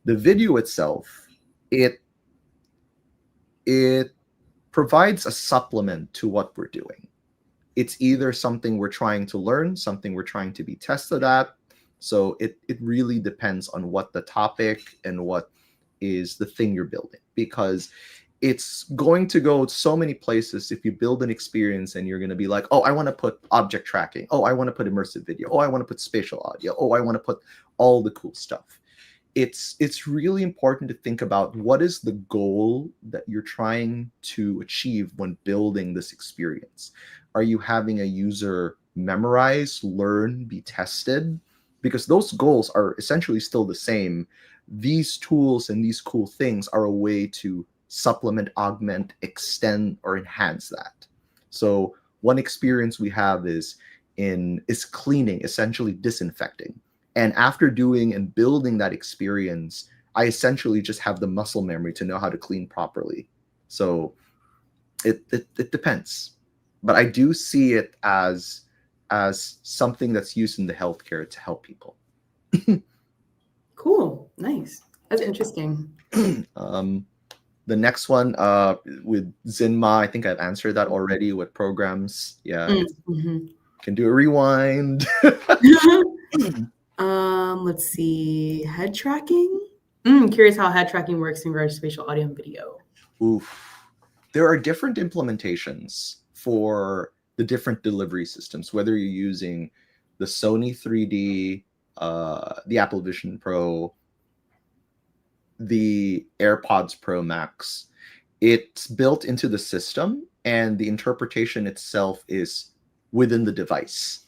The video itself, it provides a supplement to what we're doing. It's either something we're trying to learn, something we're trying to be tested at. So it really depends on what the topic and what is the thing you're building, because it's going to go so many places if you build an experience and you're going to be like, oh, I want to put object tracking. Oh, I want to put immersive video. Oh, I want to put spatial audio. Oh, I want to put all the cool stuff. It's really important to think about what is the goal that you're trying to achieve when building this experience. Are you having a user memorize, learn, be tested? Because those goals are essentially still the same. These tools and these cool things are a way to supplement, augment, extend, or enhance that. So one experience we have is cleaning, essentially disinfecting. And after doing and building that experience, I essentially just have the muscle memory to know how to clean properly. So it depends. But I do see it as something that's used in the healthcare to help people. Cool. Nice. That's interesting. The next one with Zinma, I think I've answered that already with programs. Yeah, can do a rewind. Let's see. Head tracking. Curious how head tracking works in regards to spatial audio and video. Oof. There are different implementations for the different delivery systems, whether you're using the Sony 3D, the Apple Vision Pro, the AirPods Pro Max. It's built into the system, and the interpretation itself is within the device.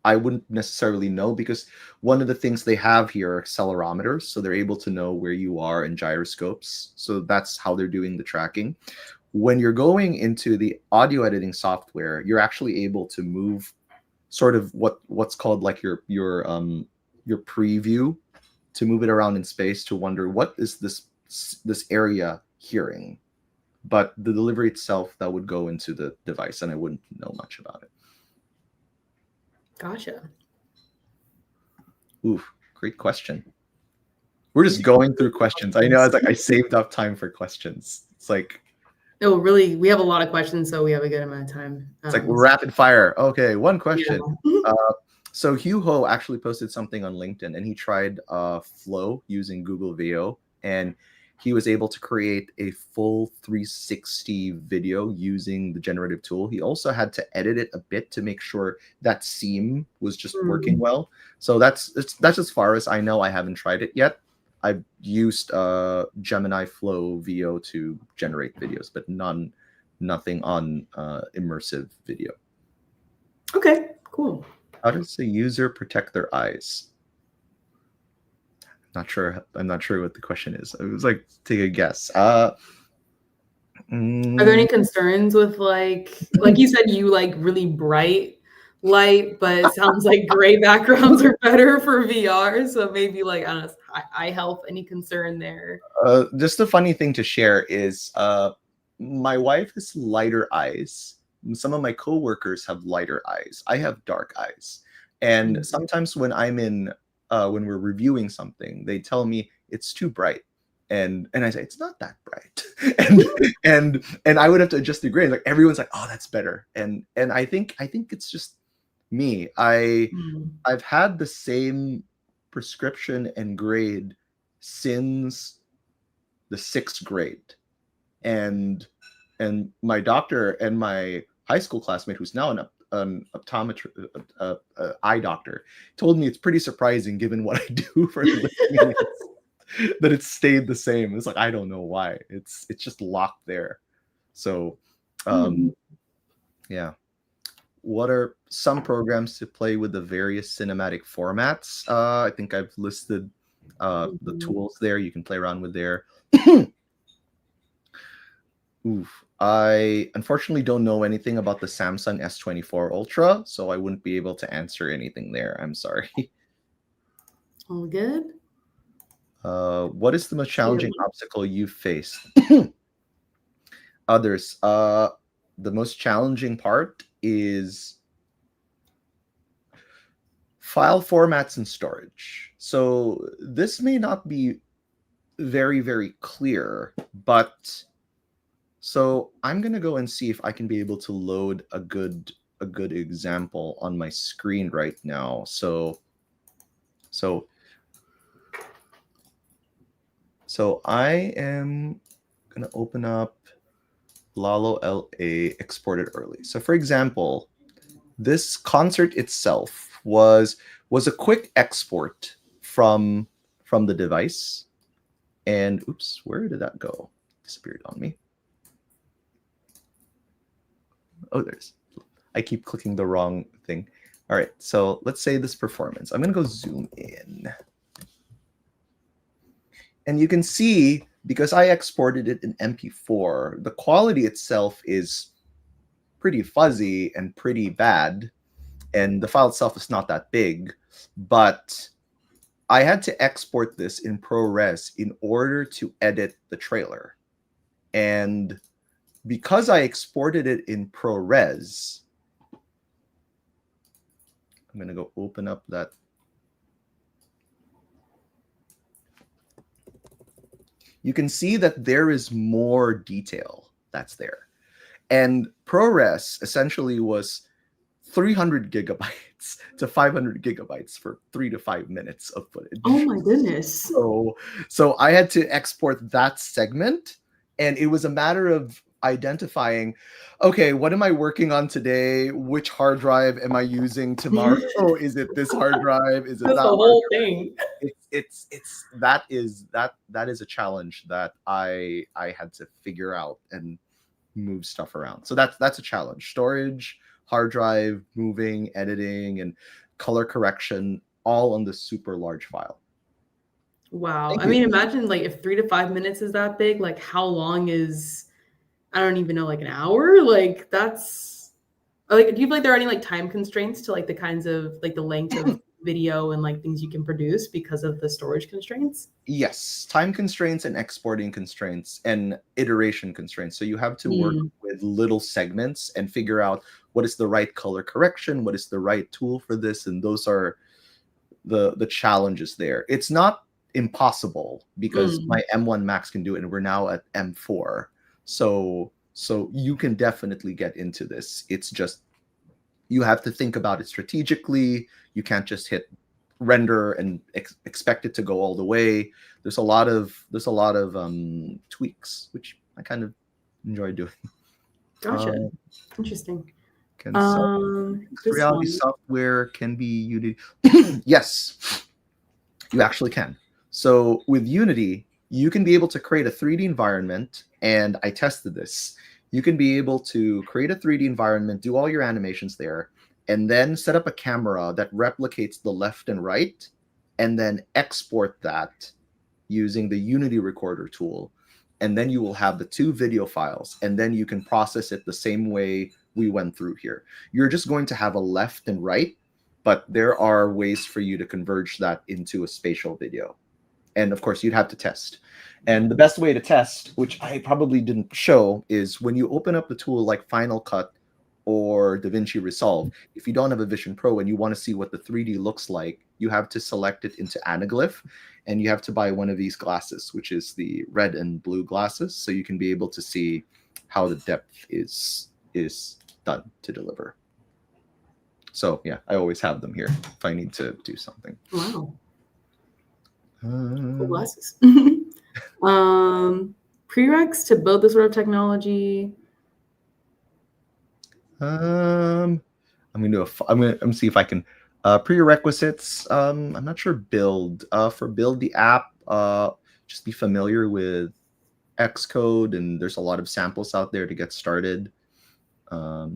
I wouldn't necessarily know, because one of the things they have here are accelerometers, so they're able to know where you are, and gyroscopes. So that's how they're doing the tracking. When you're going into the audio editing software, you're actually able to move sort of what's called like your preview, to move it around in space to wonder what is this area hearing. But the delivery itself, that would go into the device, and I wouldn't know much about it. Gotcha. Ooh, great question. We're just going through questions. I know, it's like I saved up time for questions. It's like, no, really, we have a lot of questions, so we have a good amount of time. It's like rapid fire. Okay, one question. Yeah. So Hugh Ho actually posted something on LinkedIn, and he tried Flow using Google Video, and he was able to create a full 360 video using the generative tool. He also had to edit it a bit to make sure that seam was just working well. So that's as far as I know. I haven't tried it yet. I've used Gemini Flow VO to generate videos, but nothing on immersive video. Okay, cool. How does the user protect their eyes? I'm not sure what the question is. It was like, take a guess. Are there any concerns with like you said, you like really bright light, but it sounds like gray backgrounds are better for VR. So maybe like, I don't know, eye health, any concern there? Just a funny thing to share is my wife has lighter eyes. Some of my coworkers have lighter eyes. I have dark eyes. And sometimes when I'm in when we're reviewing something, they tell me it's too bright, and I say it's not that bright, and I would have to adjust the grade. Like everyone's like, oh, that's better, and I think it's just me. I've had the same prescription and grade since the 6th grade, and my doctor and my high school classmate, who's now an optometrist, eye doctor, told me it's pretty surprising given what I do for a living that it's stayed the same. It's like, I don't know why. It's just locked there. So yeah. What are some programs to play with the various cinematic formats? I think I've listed the tools there you can play around with there. Oof. I unfortunately don't know anything about the Samsung S24 Ultra, so I wouldn't be able to answer anything there. I'm sorry. All good. What is the most challenging obstacle you've faced? Others. The most challenging part is file formats and storage. So this may not be very, very clear, but so I'm going to go and see if I can be able to load a good example on my screen right now. So I am going to open up LALO LA exported early. So for example, this concert itself was a quick export from the device. And oops, where did that go? Disappeared on me. Oh, I keep clicking the wrong thing. All right, so let's say this performance. I'm going to go zoom in. And you can see, because I exported it in MP4, the quality itself is pretty fuzzy and pretty bad. And the file itself is not that big. But I had to export this in ProRes in order to edit the trailer. And because I exported it in ProRes, I'm going to go open up that. You can see that there is more detail that's there. And ProRes essentially was 300 gigabytes to 500 gigabytes for 3 to 5 minutes of footage. Oh my goodness. So I had to export that segment, and it was a matter of identifying, okay, what am I working on today? Which hard drive am I using tomorrow? Is it this hard drive? Is it That's that the whole thing. That is a challenge that I had to figure out and move stuff around. So that's a challenge. Storage, hard drive, moving, editing, and color correction, all on this super large file. Wow. I mean, imagine like if 3 to 5 minutes is that big, like how long is, I don't even know, like an hour? Like that's like, do you feel like there are any like time constraints to like the kinds of like the length of video and like things you can produce because of the storage constraints? Yes, time constraints and exporting constraints and iteration constraints. So you have to work with little segments and figure out what is the right color correction, what is the right tool for this, and those are the challenges there. It's not impossible because my M1 Max can do it, and we're now at M4. So you can definitely get into this. It's just you have to think about it strategically. You can't just hit render and expect it to go all the way. There's a lot of tweaks, which I kind of enjoy doing. Gotcha. Interesting. Reality software can be Unity. Yes, you actually can. So with Unity, you can be able to create a 3D environment, and I tested this. You can be able to create a 3D environment, do all your animations there, and then set up a camera that replicates the left and right, and then export that using the Unity Recorder tool. And then you will have the 2 video files, and then you can process it the same way we went through here. You're just going to have a left and right, but there are ways for you to converge that into a spatial video. And of course, you'd have to test. And the best way to test, which I probably didn't show, is when you open up the tool like Final Cut or DaVinci Resolve, if you don't have a Vision Pro and you want to see what the 3D looks like, you have to select it into Anaglyph, and you have to buy one of these glasses, which is the red and blue glasses, so you can be able to see how the depth is done to deliver. So yeah, I always have them here if I need to do something. Wow. Cool glasses. Prereqs to build this sort of technology. I'm gonna see if I can prerequisites. I'm not sure build. For build the app, just be familiar with Xcode, and there's a lot of samples out there to get started. What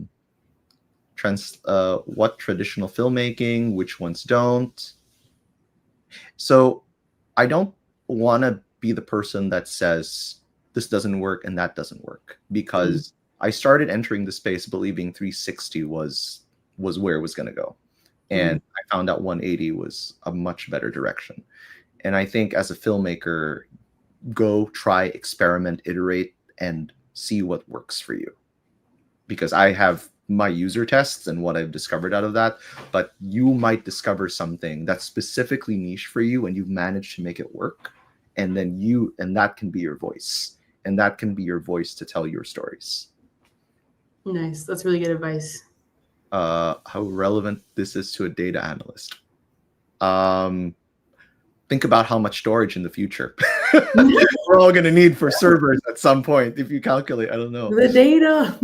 traditional filmmaking, which ones don't. So I don't want to be the person that says this doesn't work and that doesn't work, because I started entering the space believing 360 was where it was going to go. And I found out 180 was a much better direction. And I think as a filmmaker, go try, experiment, iterate, and see what works for you. Because I have my user tests and what I've discovered out of that, but you might discover something that's specifically niche for you and you've managed to make it work. And then that can be your voice. And that can be your voice to tell your stories. Nice. That's really good advice. How relevant this is to a data analyst. Think about how much storage in the future we're all going to need for servers at some point. If you calculate, I don't know. The data.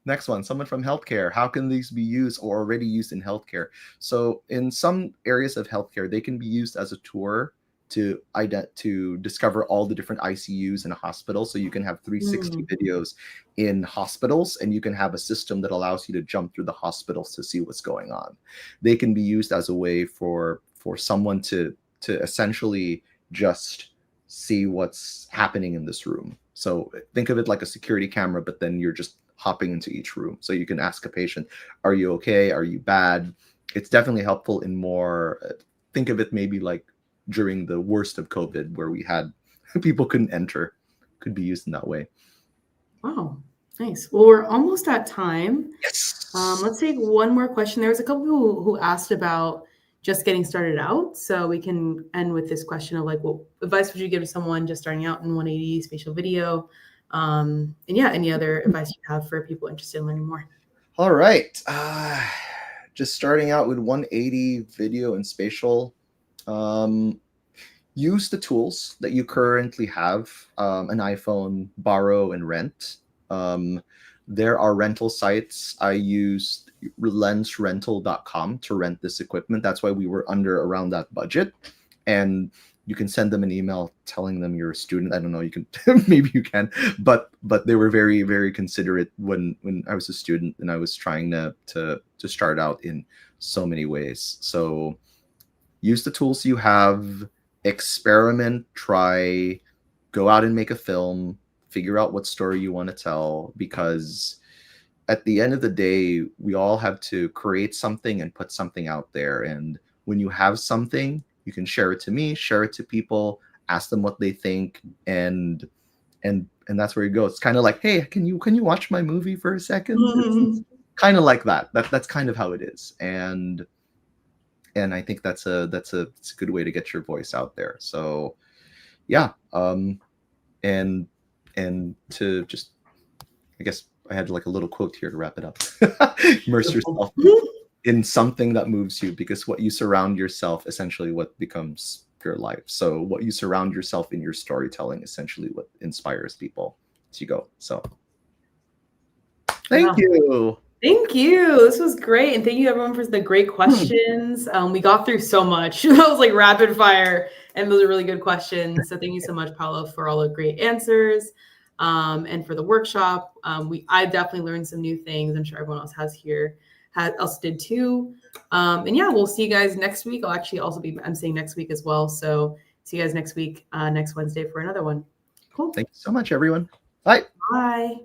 Next one, someone from healthcare. How can these be used or already used in healthcare? So in some areas of healthcare, they can be used as a tour to discover all the different ICUs in a hospital. So you can have 360 videos in hospitals, and you can have a system that allows you to jump through the hospitals to see what's going on. They can be used as a way for someone to essentially just see what's happening in this room. So think of it like a security camera, but then you're just hopping into each room. So you can ask a patient, are you okay? Are you bad? it's definitely helpful in more, think of it maybe like during the worst of COVID, where we had people couldn't enter, could be used in that way. Wow, nice. Well, we're almost at time. Yes. Let's take one more question. There was a couple people who asked about just getting started out. So we can end with this question of like, what advice would you give to someone just starting out in 180 spatial video? And yeah, any other advice you have for people interested in learning more? All right. Just starting out with 180 video and spatial. Use the tools that you currently have, an iPhone, borrow and rent. There are rental sites. I used lensrental.com to rent this equipment. That's why we were under around that budget. And you can send them an email telling them you're a student. I don't know, you can, maybe you can, but they were very, very considerate when I was a student and I was trying to start out in so many ways. So use the tools you have, experiment, try, go out and make a film, figure out what story you want to tell, because at the end of the day, we all have to create something and put something out there. And when you have something, you can share it to me, share it to people, ask them what they think, and that's where you go. It's kind of like, hey, can you watch my movie for a second? It's kind of like that. That's kind of how it is. And I think that's a good way to get your voice out there. So yeah, and to just, I guess I had like a little quote here to wrap it up. Immerse yourself in something that moves you, because what you surround yourself, essentially what becomes your life. So what you surround yourself in your storytelling, essentially what inspires people as you go. So thank you. Thank you. This was great. And thank you everyone for the great questions. We got through so much. That was like rapid fire, and those are really good questions. So thank you so much, Paolo, for all the great answers. And for the workshop. I definitely learned some new things. I'm sure everyone else else did too. And yeah, we'll see you guys next week. I'll actually also be emceeing next week as well. So see you guys next week, next Wednesday for another one. Cool. Thank you so much, everyone. Bye. Bye.